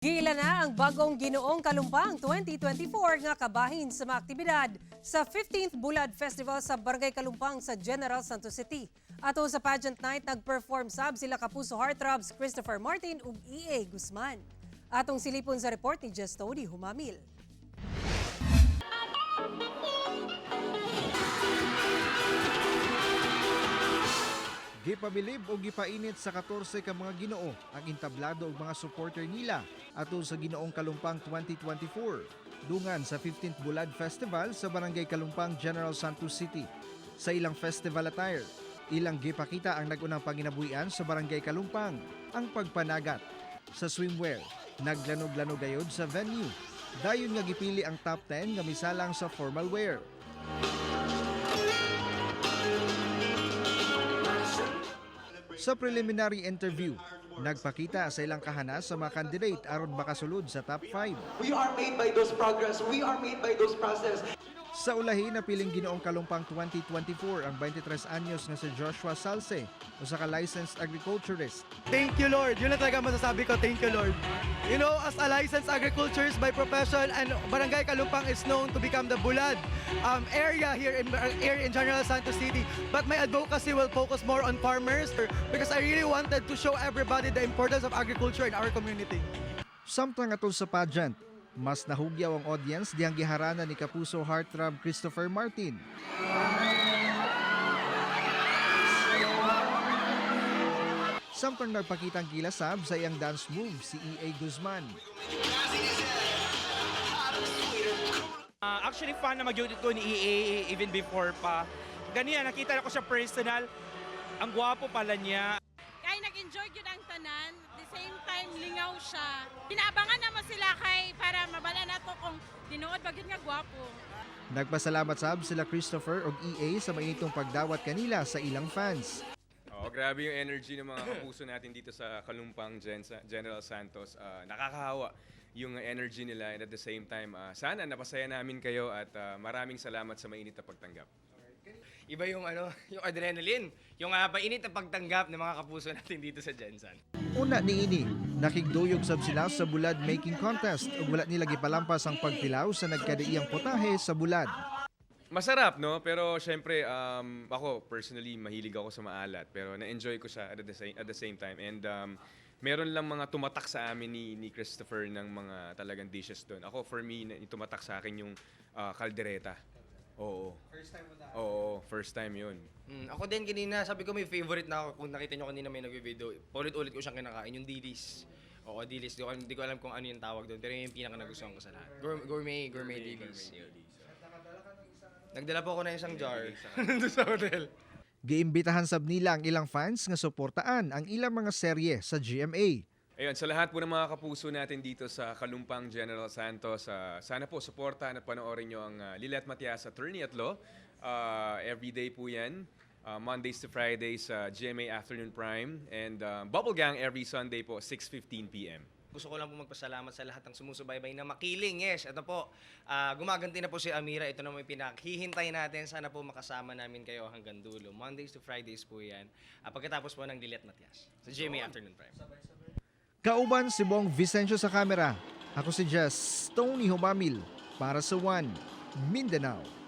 Giila na ang bagong Ginoong Kalumpang 2024 nga kabahin sa mga aktibidad sa 15th Bulad Festival sa Barangay Kalumpang sa General Santos City. Ato sa pageant night, nag-perform sab sila Kapuso Heartthrobs Christopher Martin ug E.A. Guzman. Atong silipon sa report ni Jess Tony Humamil. Gipabilib o gipainit sa 14 ka mga Ginoo ang intablado og mga supporter nila atul sa Ginoong Kalumpang 2024 dungan sa 15th Bulad Festival sa Barangay Kalumpang, General Santos City. Sa ilang festival attire, ilang gipakita ang nagunang panginabuhian sa Barangay Kalumpang, ang pagpanagat. Sa swimwear, naglanog-lanog gayud sa venue. Dayon nga gipili ang top 10 nga misalang sa formal wear. Sa preliminary interview, nagpakita sa ilang kahanas sa mga candidate aron makasulod sa top 5. We are made by those progress. We are made by those process. Sa ulahi, napiling Ginoong Kalumpang 2024 ang 23 anyos nga si Joshua Salce, usa ka licensed agriculturist. Thank you, Lord. Yun na talaga masasabi ko, thank you, Lord. You know, as a licensed agriculturist by profession, and Barangay Kalumpang is known to become the Bulad area here in General Santos City. But my advocacy will focus more on farmers because I really wanted to show everybody the importance of agriculture in our community. Samtang atol sa pageant, mas nahugyaw ang audience diyang giharana ni Kapuso Heartthrob Christopher Martin. Samtang nagpakitang kilasab sa iyang dance move si E.A. Guzman. Actually, fan na mag-unit ko ni EA even before pa. Ganyan, nakita na ko siya personal. Ang gwapo pala niya. Kaya nag-enjoy yun ang tanan. At the same time, lingaw siya. Pinaabangan naman sila kay para mabala na to kung tinuod bagid nga gwapo. Nagpasalamat sab sila Christopher ug EA sa mainitong pagdawat kanila sa ilang fans. Grabe yung energy ng mga kapuso natin dito sa Kalumpang General Santos. Nakakahawa yung energy nila, and at the same time, sana napasaya namin kayo at maraming salamat sa mainit na pagtanggap. Iba yung yung adrenaline, yung mainit na pagtanggap ng mga kapuso natin dito sa Gensan. Una niini, nakigduyog sab sila sa bulad making contest ug wala nila gipalampas ang pagtilaw sa nagkadaiyang potahe sa bulad. Masarap, no? Pero syempre, ako personally, mahilig ako sa maalat. Pero na-enjoy ko siya at the same time. And meron lang mga tumatak sa amin ni Christopher ng mga talagang dishes doon. Ako, for me, tumatak sa akin yung kaldereta. Oo. First time mo na? Oo, first time yun. Ako din kanina, sabi ko may favorite na ako. Kung nakita nyo kanina may nag-video, ulit-ulit ko siyang kinakain, yung dilis. Oo, dilis. Di ko alam kung ano yung tawag doon. Pero yung pinaka-nagustuhan ko sa lahat. Gourmet dilis. Nagdala po ako ng isang jar doon sa hotel. Giimbitahan sab nila ang ilang fans nga suportaan ang ilang mga serye sa GMA. Ayun, sa lahat po ng mga kapuso natin dito sa Kalumpang General Santos, sana po suportahan at panoorin nyo ang Lilet Matias Attorney at Law. Everyday po yan, Mondays to Fridays sa GMA Afternoon Prime, and Bubble Gang every Sunday po, 6:15 p.m. Gusto ko lang po magpasalamat sa lahat ng sumusubaybay na makiling. Yes, ito po, gumaganti na po si Amira. Ito na may pinaghihintay natin. Sana po makasama namin kayo hanggang dulo. Mondays to Fridays po yan. Pagkatapos po ng Lilet Matias sa GMA Afternoon Prime. Kauban si Bong Vicencio sa kamera. Ako si Jess Tony Humamil para sa One Mindanao.